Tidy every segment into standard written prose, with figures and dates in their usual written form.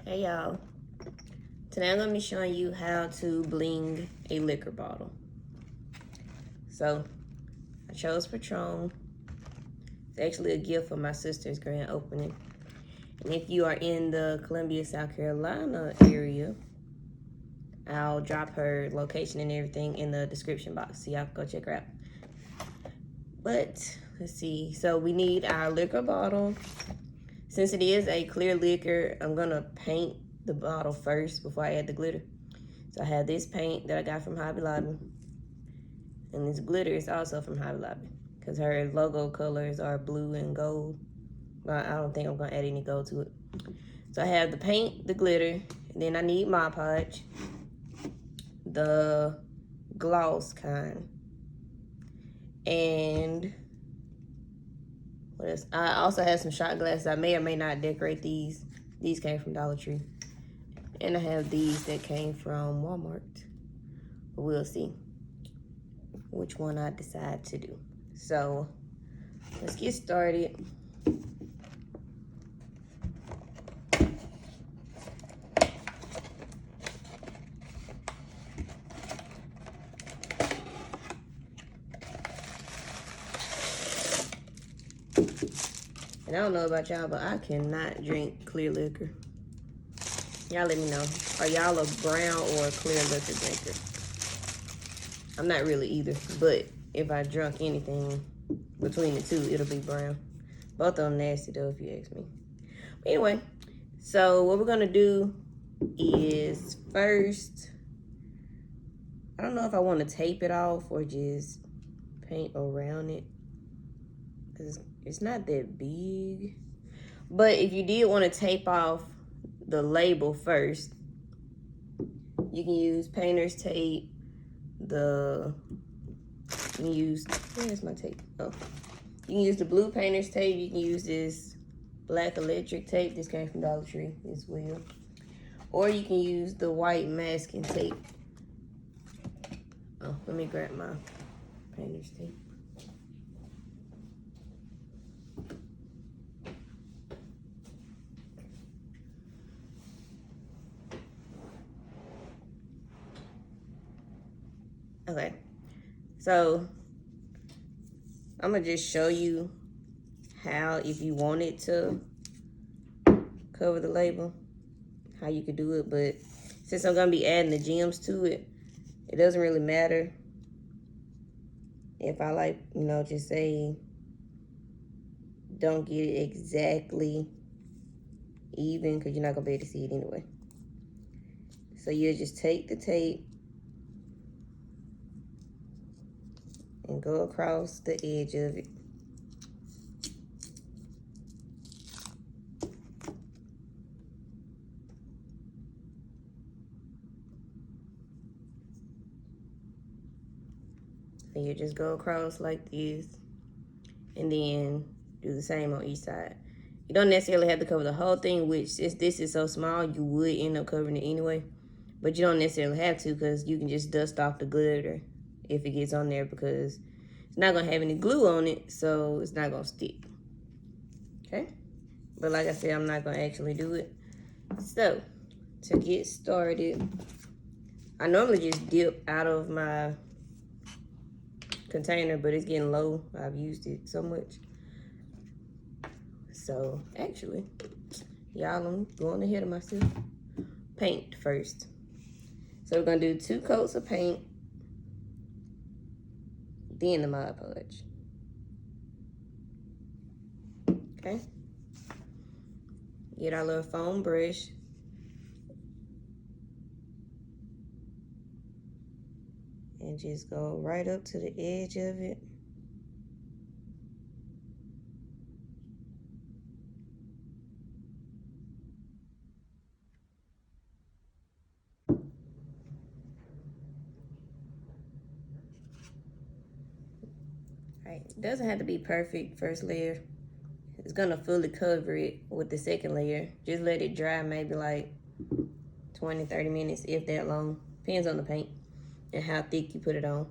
Hey y'all, today I'm going to be showing you how to bling a liquor bottle. So, I chose Patron. It's actually a gift for my sister's grand opening. And if you are in the Columbia, South Carolina area, I'll drop her location and everything in the description box so y'all can go check her out. But, let's see. So, we need our liquor bottle. Since it is a clear liquor, I'm going to paint the bottle first before I add the glitter. So I have this paint that I got from Hobby Lobby. And this glitter is also from Hobby Lobby. Because her logo colors are blue and gold. But I don't think I'm going to add any gold to it. So I have the paint, the glitter. And then I need Mod Podge. The gloss kind. And what else? I also have some shot glasses. I may or may not decorate these. These came from Dollar Tree. And I have these that came from Walmart. But we'll see which one I decide to do. So let's get started. And I don't know about y'all, but I cannot drink clear liquor. Y'all let me know. Are y'all a brown or a clear liquor drinker? I'm not really either, but if I drunk anything between the two, it'll be brown. Both of them nasty though, if you ask me. But anyway, so what we're gonna do is first, I don't know if I want to tape it off or just paint around it, because it's not that big. But if you did want to tape off the label first, you can use painter's tape. You can use, where's my tape? Oh, you can use the blue painter's tape. You can use this black electric tape. This came from Dollar Tree as well. Or you can use the white masking tape. Oh, let me grab my painter's tape. Okay, so I'm gonna just show you how, if you wanted to cover the label, how you could do it. But since I'm gonna be adding the gems to it, it doesn't really matter if I, like, you know, just say don't get it exactly even, because you're not gonna be able to see it anyway. So you just take the tape and go across the edge of it. So you just go across like this, and then do the same on each side. You don't necessarily have to cover the whole thing, which, since this is so small, you would end up covering it anyway. But you don't necessarily have to, because you can just dust off the glitter if it gets on there, because it's not gonna have any glue on it, so it's not gonna stick. Okay? But like I said, I'm not gonna actually do it. So, to get started, I normally just dip out of my container, but it's getting low. I've used it so much. So, actually, y'all, I'm going ahead of myself. Paint first. So we're gonna do 2 coats of paint, then the Mod Podge. Okay? Get our little foam brush. And just go right up to the edge of it. Alright, it doesn't have to be perfect first layer. It's gonna fully cover it with the second layer. Just let it dry maybe like 20-30 minutes, if that long. Depends on the paint and how thick you put it on.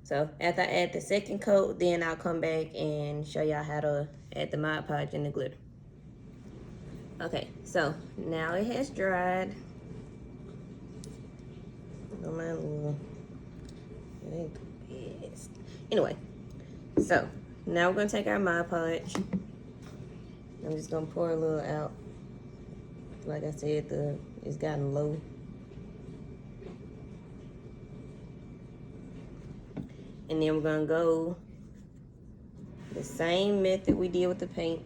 So after I add the second coat, then I'll come back and show y'all how to add the Mod Podge and the glitter. Okay, so now it has dried. Don't mind a little. It ain't the best. Anyway, so now we're gonna take our Mod Podge. I'm just gonna pour a little out. Like I said, it's gotten low. And then we're gonna go the same method we did with the paint.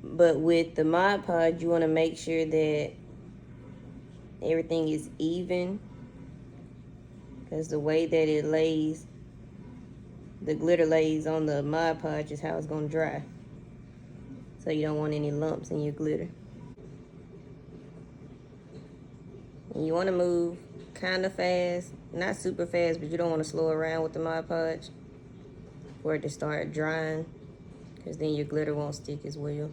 But with the Mod Podge, you wanna make sure that everything is even, because the way that it lays, the glitter lays on the Mod Podge is how it's gonna dry. So you don't want any lumps in your glitter. And you wanna move kind of fast, not super fast, but you don't wanna slow around with the Mod Podge for it to start drying, because then your glitter won't stick as well.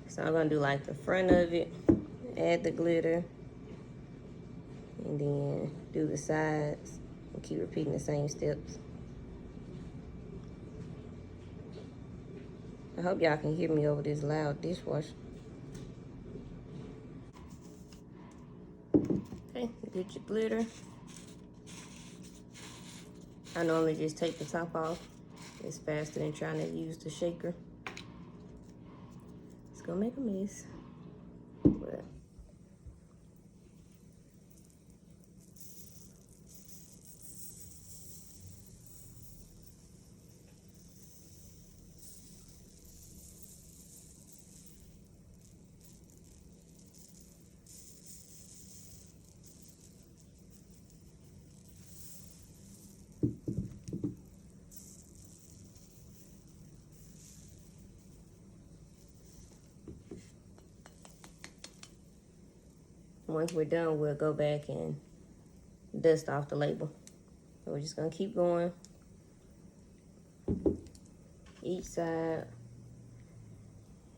So I'm gonna do like the front of it, add the glitter, and then do the sides and keep repeating the same steps. I hope y'all can hear me over this loud dishwasher. Okay, get your glitter. I normally just take the top off. It's faster than trying to use the shaker. It's gonna make a mess, but once we're done, we'll go back and dust off the label. So we're just gonna keep going. Each side,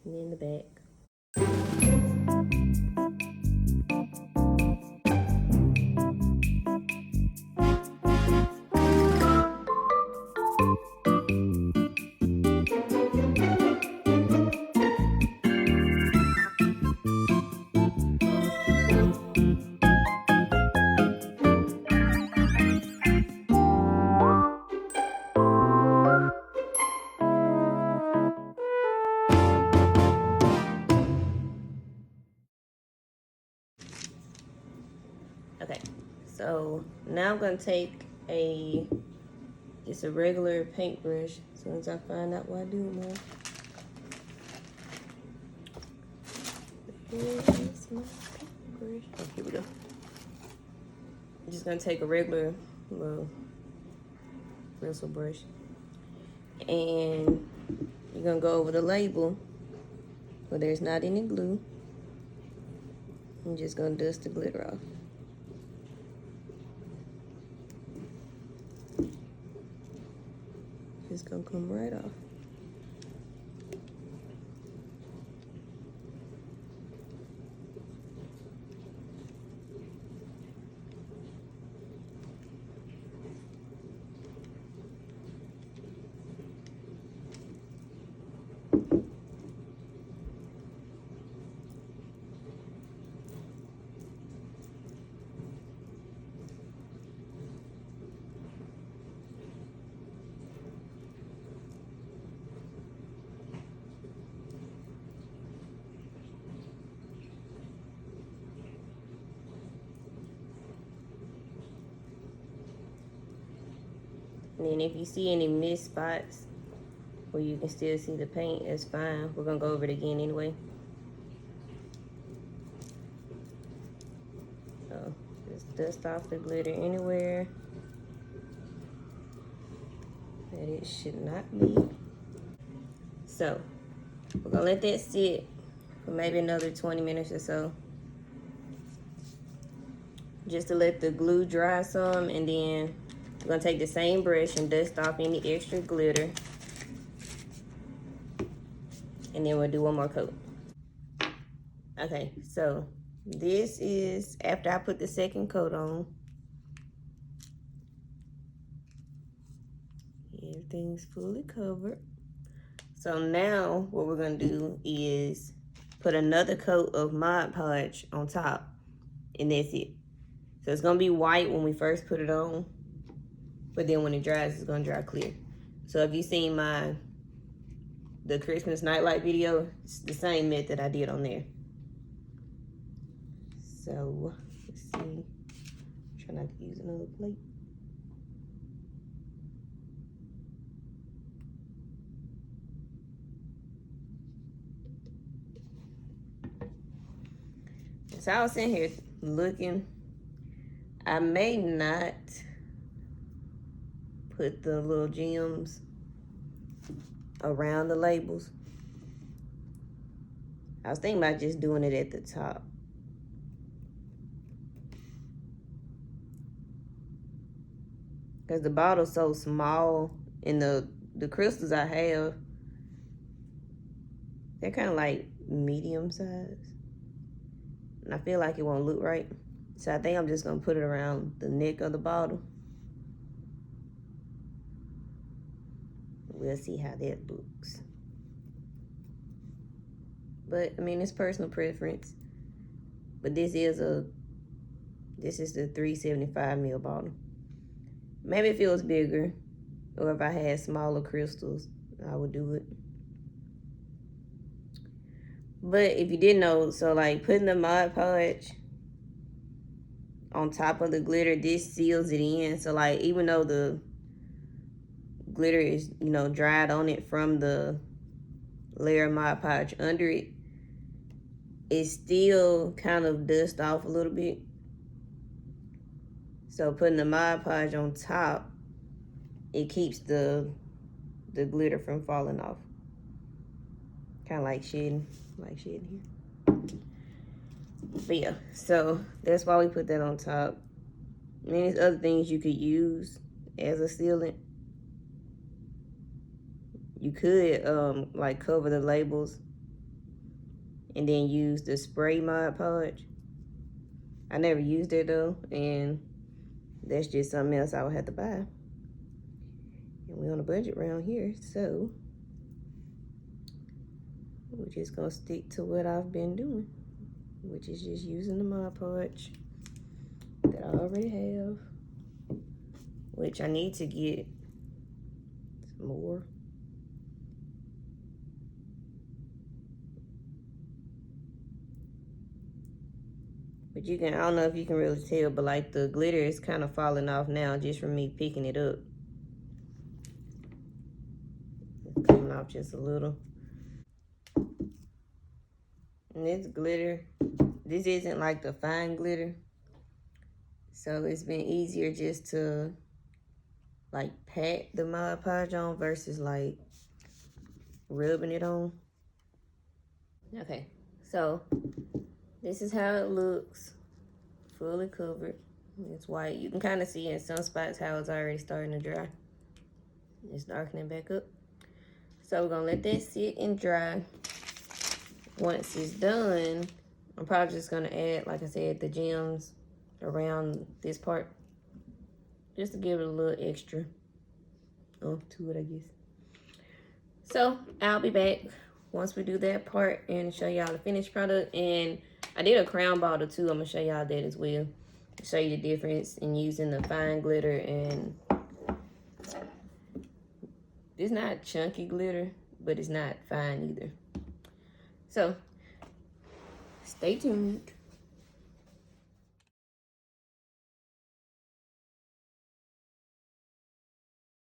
and then the back. Okay, so now I'm gonna take just a regular paintbrush. As soon as I find out what I do now. Where is my paintbrush? Oh, here we go. I'm just gonna take a regular little bristle brush, and you're gonna go over the label where there's not any glue. I'm just gonna dust the glitter off. It's gonna come right off. And then if you see any missed spots where you can still see the paint, it's fine. We're gonna go over it again anyway. So just dust off the glitter anywhere that it should not be. So we're gonna let that sit for maybe another 20 minutes or so. just to let the glue dry some, and then we're gonna take the same brush and dust off any extra glitter, and then we'll do one more coat. Okay, so this is after I put the second coat on. Everything's fully covered. So now what we're gonna do is put another coat of Mod Podge on top, and that's it. So it's gonna be white when we first put it on, but then when it dries, it's gonna dry clear. So if you seen the Christmas nightlight video, it's the same method I did on there. So let's see. Try not to use another plate. So I was sitting here looking. I may not put the little gems around the labels. I was thinking about just doing it at the top. Because the bottle's so small, and the crystals I have, they're kind of like medium size. And I feel like it won't look right. So I think I'm just gonna put it around the neck of the bottle. We'll see how that looks. But I mean, it's personal preference. But this is the 375 ml bottle. Maybe if it was bigger, or if I had smaller crystals, I would do it. But if you didn't know, so like putting the Mod Podge on top of the glitter, this seals it in. So like even though the glitter is, you know, dried on it from the layer of Mod Podge under it, it still kind of dust off a little bit. So putting the Mod Podge on top, it keeps the glitter from falling off. Kind of like shedding here. But yeah, so that's why we put that on top. I mean, there's other things you could use as a sealant. You could like cover the labels and then use the spray Mod Podge. I never used it though, and that's just something else I would have to buy. And we're on a budget around here, so we're just gonna stick to what I've been doing, which is just using the Mod Podge that I already have, which I need to get some more. But you can, I don't know if you can really tell, but like the glitter is kind of falling off now just from me picking it up. It's coming off just a little. And this glitter, this isn't like the fine glitter. So it's been easier just to like pat the Mod Podge on versus like rubbing it on. Okay, so this is how it looks, fully covered. It's white. You can kind of see in some spots how it's already starting to dry. It's darkening back up. So we're gonna let that sit and dry. Once it's done, I'm probably just gonna add, like I said, the gems around this part, just to give it a little extra to it, I guess. So I'll be back once we do that part and show y'all the finished product. And I did a crown bottle too. I'm gonna show y'all that as well. Show you the difference in using the fine glitter, and it's not chunky glitter, but it's not fine either. So stay tuned.